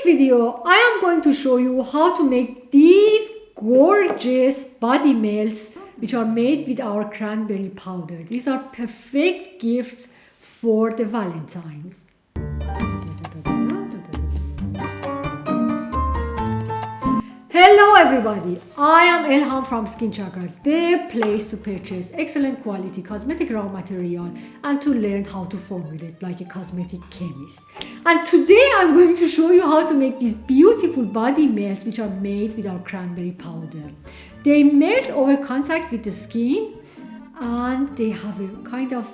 video, I am going to show you how to make these gorgeous body melts which are made with our cranberry powder. These are perfect gifts for the Valentines. Hello everybody, I am Elham from Skin Chakra, the place to purchase excellent quality cosmetic raw material and to learn how to formulate like a cosmetic chemist. And today I'm going to show you how to make these beautiful body melts which are made with our cranberry powder. They melt over contact with the skin and they have a kind of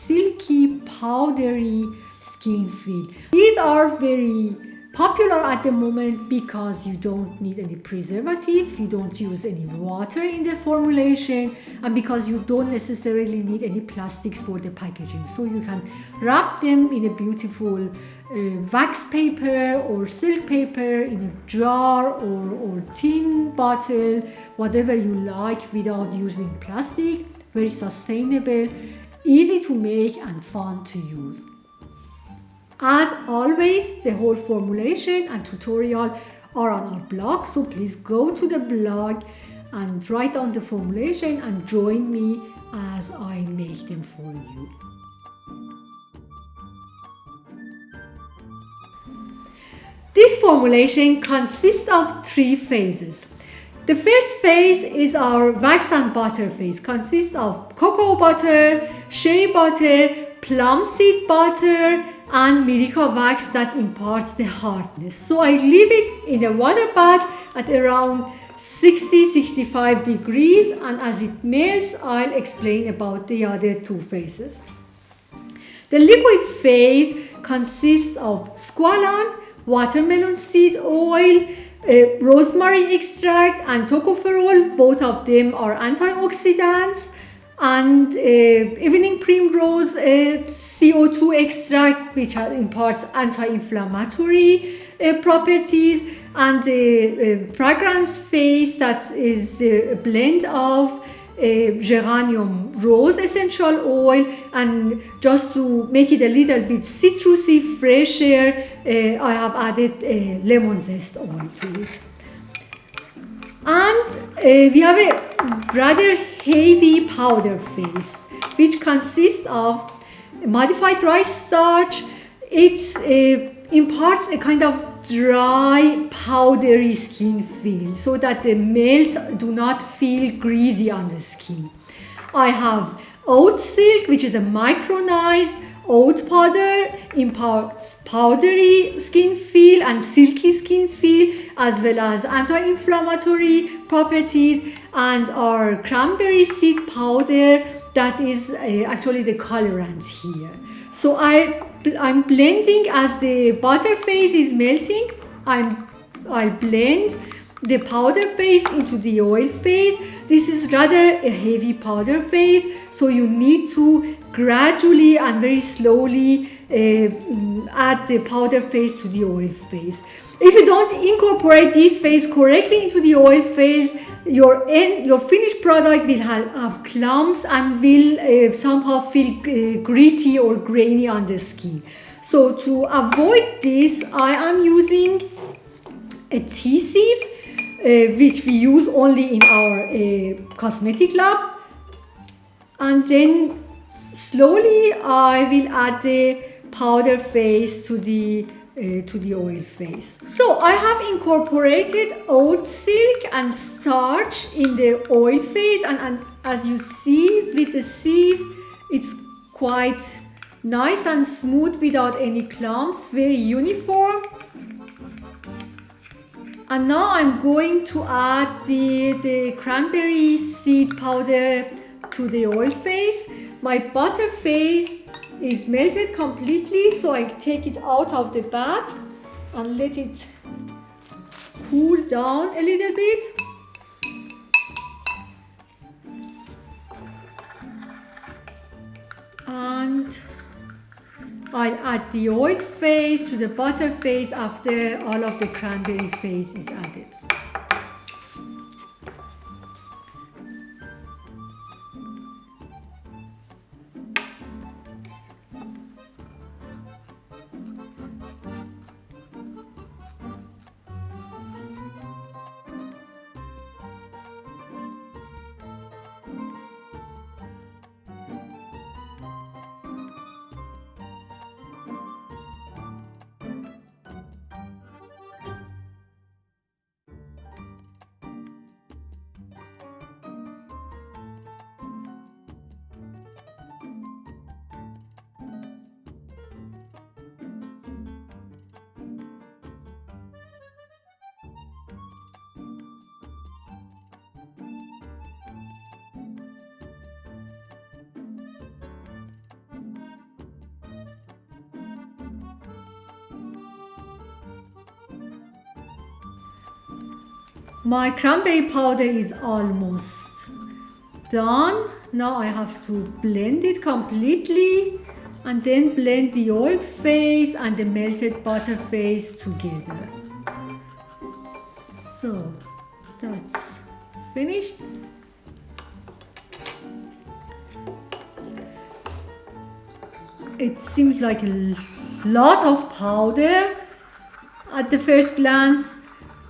silky, powdery skin feel. These are very popular at the moment because you don't need any preservative, you don't use any water in the formulation, and because you don't necessarily need any plastics for the packaging. So you can wrap them in a beautiful wax paper or silk paper, in a jar or tin bottle, whatever you like, without using plastic. Very sustainable, easy to make and fun to use. As always, the whole formulation and tutorial are on our blog, so please go to the blog and write down the formulation and join me as I make them for you. This formulation consists of 3 phases. The first phase is our wax and butter phase. Consists of cocoa butter, shea butter, plum seed butter, and miracle wax that imparts the hardness. So I leave it in a water bath at around 60-65 degrees, and as it melts, I'll explain about the other 2 phases. The liquid phase consists of squalane, watermelon seed oil, rosemary extract, and tocopherol. Both of them are antioxidants, and evening primrose CO2 extract, which imparts anti-inflammatory properties, and the fragrance phase, that is a blend of geranium rose essential oil, and just to make it a little bit citrusy, fresher, I have added lemon zest oil to it. And we have a rather heavy powder phase, which consists of modified rice starch. It imparts a kind of dry, powdery skin feel so that the melts do not feel greasy on the skin. I have oat silk, which is a micronized oat powder, imparts powdery skin feel and silky skin feel, as well as anti-inflammatory properties, and our cranberry seed powder, that is actually the colorant here. So I'm blending as the butter phase is melting. I blend the powder phase into the oil phase. This is rather a heavy powder phase, so you need to gradually and very slowly add the powder phase to the oil phase. If you don't incorporate this phase correctly into the oil phase, your finished product will have clumps and will somehow feel gritty or grainy on the skin. So to avoid this, I am using a tea sieve, which we use only in our cosmetic lab, and then slowly I will add the powder phase to the oil phase. So I have incorporated oat silk and starch in the oil phase, and as you see with the sieve, it's quite nice and smooth without any clumps, very uniform. And now I'm going to add the cranberry seed powder to the oil phase. My butter phase is melted completely, so I take it out of the bath and let it cool down a little bit. And I'll add the oil phase to the butter phase after all of the cranberry phase is added. My cranberry powder is almost done. Now I have to blend it completely and then blend the oil phase and the melted butter phase together. So that's finished. It seems like a lot of powder at the first glance,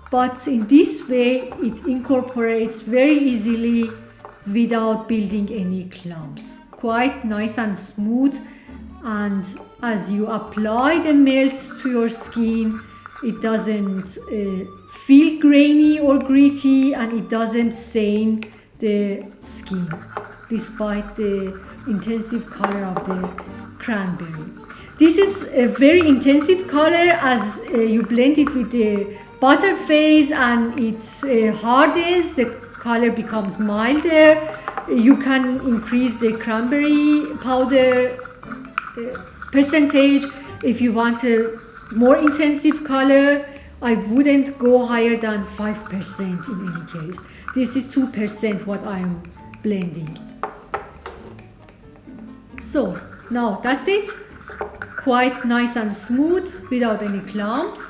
but in this way it incorporates very easily without building any clumps. Quite nice and smooth, and as you apply the melt to your skin, it doesn't feel grainy or gritty, and it doesn't stain the skin despite the intensive color of the cranberry. This is a very intensive color. As you blend it with the butter phase and it hardens, the color becomes milder. You can increase the cranberry powder percentage if you want a more intensive color. I wouldn't go higher than 5% in any case. This is 2% what I'm blending. So now that's it. Quite nice and smooth without any clumps.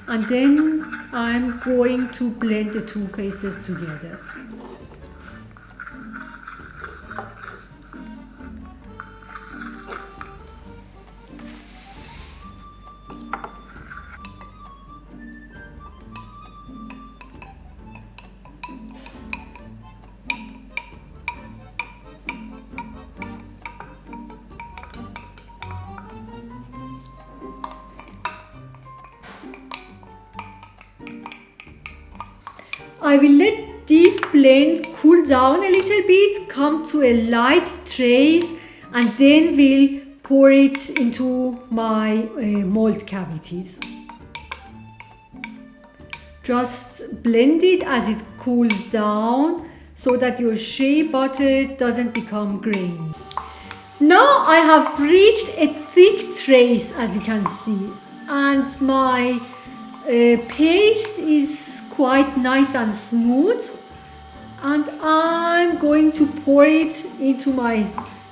And then I'm going to blend the two faces together. I will let this blend cool down a little bit, come to a light trace, and then we'll pour it into my mold cavities. Just blend it as it cools down so that your shea butter doesn't become grainy. Now I have reached a thick trace, as you can see, and my paste is quite nice and smooth, and I'm going to pour it into my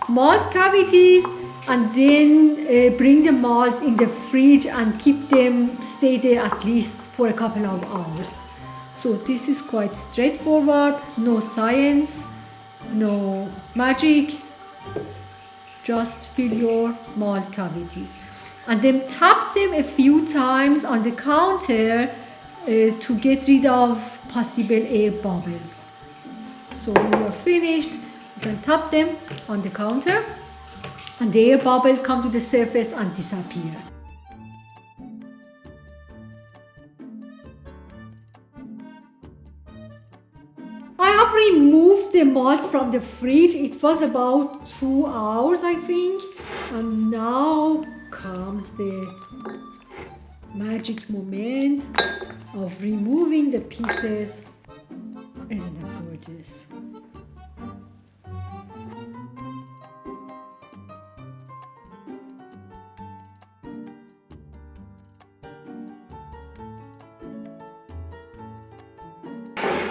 mold cavities and then bring the molds in the fridge and keep them stay there at least for a couple of hours. So this is quite straightforward, no science, no magic. Just fill your mold cavities and then tap them a few times on the counter to get rid of possible air bubbles. So when you are finished, you can tap them on the counter and the air bubbles come to the surface and disappear. I have removed the molds from the fridge. It was about 2 hours, I think, and now comes the magic moment of removing the pieces. Isn't that gorgeous?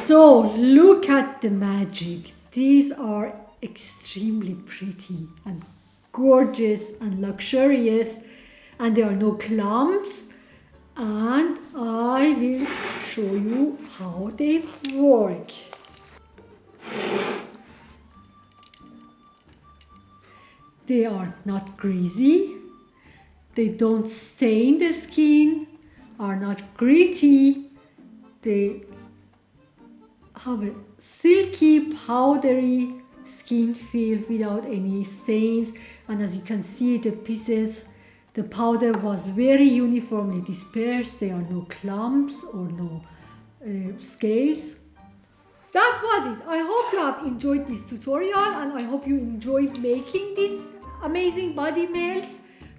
So look at the magic. These are extremely pretty and gorgeous and luxurious, and there are no clumps. And I will show you how they work. They are not greasy, they don't stain the skin, are not gritty, they have a silky, powdery skin feel without any stains. And as you can see, the pieces, the powder was very uniformly dispersed. There are no clumps or no scales. That was it. I hope you have enjoyed this tutorial and I hope you enjoyed making these amazing body melts.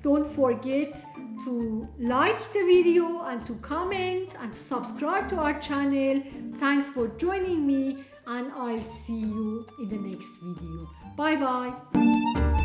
Don't forget to like the video and to comment and to subscribe to our channel. Thanks for joining me and I'll see you in the next video. Bye bye.